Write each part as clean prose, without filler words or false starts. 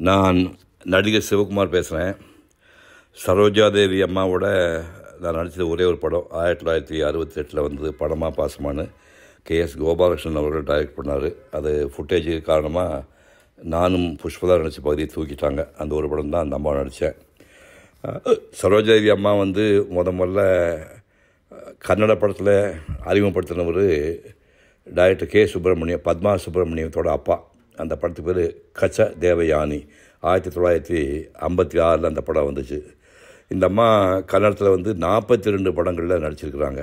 நான் நடிகர் சிவகுமார் பேசுகிறேன். சரோஜாதேவி அம்மாவோட நான் நடித்தது ஒரே ஒரு படம் 1968 வந்தது. படமா பாசமானு KS கோபாலகிருஷ்ணன் அவர்கள் டைரக்ட் பண்ணார். அது ஃபுட்டேஜ் காரணமாக நானும் புஷ்பதா நடித்த பகுதியை தூக்கிட்டாங்க. அந்த ஒரு படம் தான் அந்த அம்மா நடித்தேன். சரோஜாதேவி அம்மா முதல்ல கன்னட படத்தில் அறிமுகப்படுத்தினவர் டைரக்டர் K. சுப்பிரமணியம், பத்மா சுப்பிரமணியத்தோட அப்பா. அந்த படத்துக்கு பேர் கச்ச தேவயானி. 1956 அந்த படம் வந்துச்சு. இந்த அம்மா கன்னடத்தில் 42 படங்களில் நடிச்சிருக்கிறாங்க.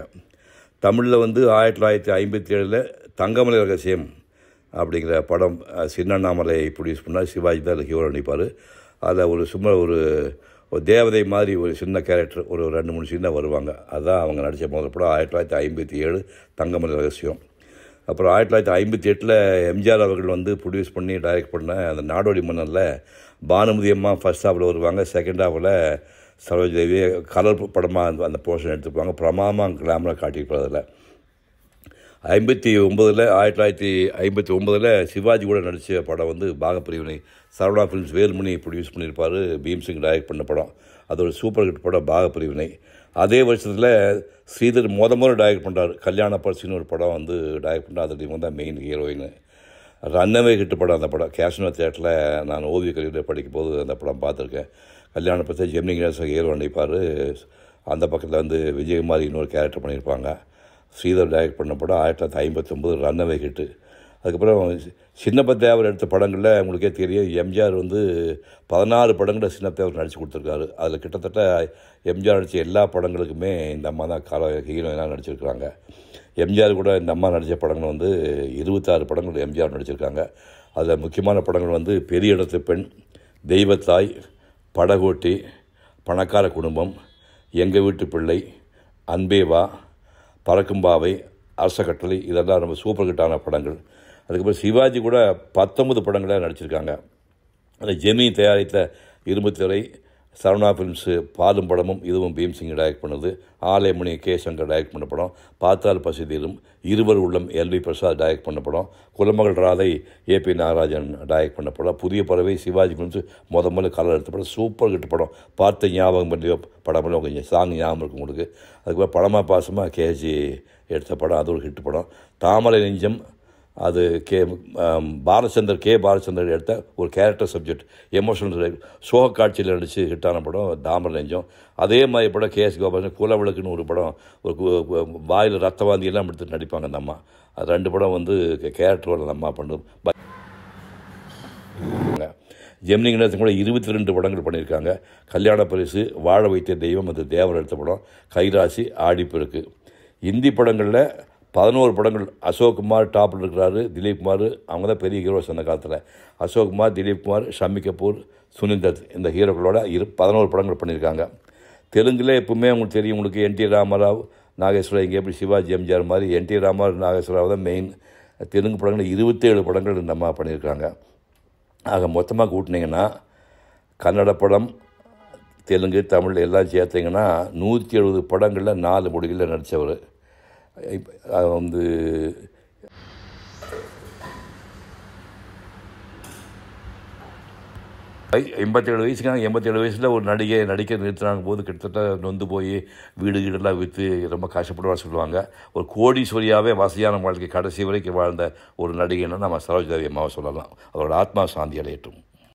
தமிழில் 1957 தங்கமலை ரகசியம் அப்படிங்கிற படம் சின்னண்ணாமலை ப்ரொடியூஸ் பண்ணால், சிவாஜி தான் ஹீரோ நடிப்பார். அதில் சும்மா ஒரு தேவதை மாதிரி ஒரு சின்ன கேரக்டர், ஒரு 2-3 சீனாக வருவாங்க. அதுதான் அவங்க நடித்த முதல் படம் 1957 தங்கமலை ரகசியம். அப்புறம் 1958 எம்ஜிஆர் அவர்கள் ப்ரொடியூஸ் பண்ணி டைரக்ட் பண்ண அந்த நாடோடி மன்னனில் பானுமதி அம்மா ஃபர்ஸ்ட் ஹாஃபில் வருவாங்க. செகண்ட் ஹாஃபில் சரோஜதேவி கலர் படமாக அந்த போர்ஷன் எடுத்துப்பாங்க. பிரமாமாக கிளாமராக காட்டியிருப்பார். அதில் 1959 சிவாஜி கூட நடித்த படம் பாகப்பிரிவினை. சரவணா ஃபிலிம்ஸ் வேல்மணி ப்ரொடியூஸ் பண்ணியிருப்பார். பீம்சிங் டைரக்ட் பண்ண படம். அது ஒரு சூப்பர் ஹிட் படம் பாகப்பிரிவினை. அதே வருஷத்தில் ஸ்ரீதர் முதல் டைரக்ட் பண்ணுறாரு. கல்யாண பரிசுன்னு ஒரு படம் டைரக்ட் பண்ணார். அதில் இவங்க தான் மெயின் ஹீரோயின். ரன்னவே ஹிட் படம் அந்த படம். கேஷ்னோ தியேட்டரில் நான் ஓவிய கல்லூரியில் படிக்கும் போது அந்த படம் பார்த்துருக்கேன். கல்யாண பரிசு ஜெமினி கணேசன் ஹீரோ நடிப்பார். அந்த பக்கத்தில் விஜயகுமாரி இன்னொரு கேரக்டர் பண்ணியிருப்பாங்க. ஸ்ரீதர் டைரக்ட் பண்ண படம் 1959 ரன்னவே ஹிட்டு. அதுக்கப்புறம் சின்னப்பத்தேவர் எடுத்த படங்களில் உங்களுக்கே தெரியும், எம்ஜிஆர் 16 படங்களில் சின்னப்பத்தேவர் நடித்து கொடுத்துருக்காரு. அதில் கிட்டத்தட்ட எம்ஜிஆர் நடித்த எல்லா படங்களுக்குமே இந்த அம்மா தான் ஹீரோயினாக நடிச்சிருக்கிறாங்க. எம்ஜிஆர் கூட இந்த அம்மா நடித்த படங்கள் 26 படங்கள் எம்ஜிஆர் நடிச்சிருக்காங்க. அதில் முக்கியமான படங்கள் பெரிய இடத்து பெண், தெய்வத்தாய், படகோட்டி, பணக்கார குடும்பம், எங்கள் வீட்டு பிள்ளை, அன்பேவா, பறக்கும்பாவை, அரச கட்டளை, இதெல்லாம் ரொம்ப சூப்பர் ஹிட்டான படங்கள். அதுக்கப்புறம் சிவாஜி கூட 19 படங்களில் நடிச்சிருக்காங்க. அதில் ஜெமினி தயாரித்த இரும்புத்திரை, சரவணா ஃபிலிம்ஸு பாலும் படமும் இதுவும் பீம்சிங் டைரக்ட் பண்ணது. ஆலயமணி K. சங்கர் டைரக்ட் பண்ண படம். பார்த்தால் பசி தீரும், இருவர் உள்ளம் LV பிரசாத் டைரக்ட் பண்ண படம். குலமகள் ராதை AP நாகராஜன் டைரக்ட் பண்ண படம். புதிய பறவை சிவாஜி ஃபிலிம்ஸு முதல்ல கலர் எடுத்த படம். சூப்பர் ஹிட் படம். பார்த்த ஞாபகம் பண்ணி படமெல்லாம் கொஞ்சம் சாங் ஞாபகம் இருக்கும் உங்களுக்கு. அதுக்கப்புறம் படமா பாசமாக KG எடுத்த படம். அது ஒரு ஹிட் படம். தாமரை நெஞ்சம், அது பாலச்சந்தர் K. பாலச்சந்தர் எடுத்த ஒரு கேரக்டர் சப்ஜெக்ட், எமோஷனல் சோக காட்சியில் நடித்து ஹிட்டான படம் தாமரை நெஞ்சம். அதே மாதிரி படம் KS கோபாலன் குலவிளக்குன்னு ஒரு படம், ஒரு வாயில் ரத்தவாந்தி எல்லாம் எடுத்து நடிப்பாங்க அந்த அம்மா. அது 2 படம் கேரக்டரோட அந்த அம்மா பண்ணும். ஜெமினி கணேசன் கூட 22 படங்கள் பண்ணியிருக்காங்க. கல்யாண பரிசு, வாழ வைத்த தெய்வம், அது தேவர் எடுத்த படம். கைராசி, ஆடிப்பெருக்கு. இந்தி படங்களில் 11 படங்கள். அசோக்குமார் டாப்பில் இருக்கிறாரு. திலீப்குமார் அவங்க தான் பெரிய ஹீரோஸ் அந்த காலத்தில். அசோக்குமார், திலீப்குமார், ஷம்மி கபூர், சுனில் தத் இந்த ஹீரோக்களோட 11 படங்கள் பண்ணியிருக்காங்க. தெலுங்கில் எப்பவுமே உங்களுக்கு தெரியும், உங்களுக்கு NT ராமராவ், நாகேஸ்வரா. இங்கே எப்படி சிவாஜி எம்ஜிஆர் மாதிரி NT ராமராவ், நாகேஸ்வராவ் தான் மெயின். தெலுங்கு படங்கள் 27 படங்கள் இந்த அம்மா பண்ணியிருக்காங்க. ஆக மொத்தமாக கூட்டினீங்கன்னா கன்னட படம், தெலுங்கு, தமிழ் எல்லாம் சேர்த்திங்கன்னா 170 படங்களில் 4 மொழிகளில் நடித்தவர். இப்போ 87 வயசுக்காக 87 வயசில் ஒரு நடிகை நடிக்க நிறுத்துறாங்க போது கிட்டத்தட்ட நொந்து போய் வீடு வீடெல்லாம் விற்று ரொம்ப கஷ்டப்படுவான்னு சொல்லுவாங்க. ஒரு கோடீஸ்வரியாகவே வசதியான வாழ்க்கை கடைசி வரைக்கும் வாழ்ந்த ஒரு நடிகைன்னா நம்ம சரோஜாதேவி அம்மாவை சொல்லலாம். அவரோட ஆத்மா சாந்தி அடையட்டும்.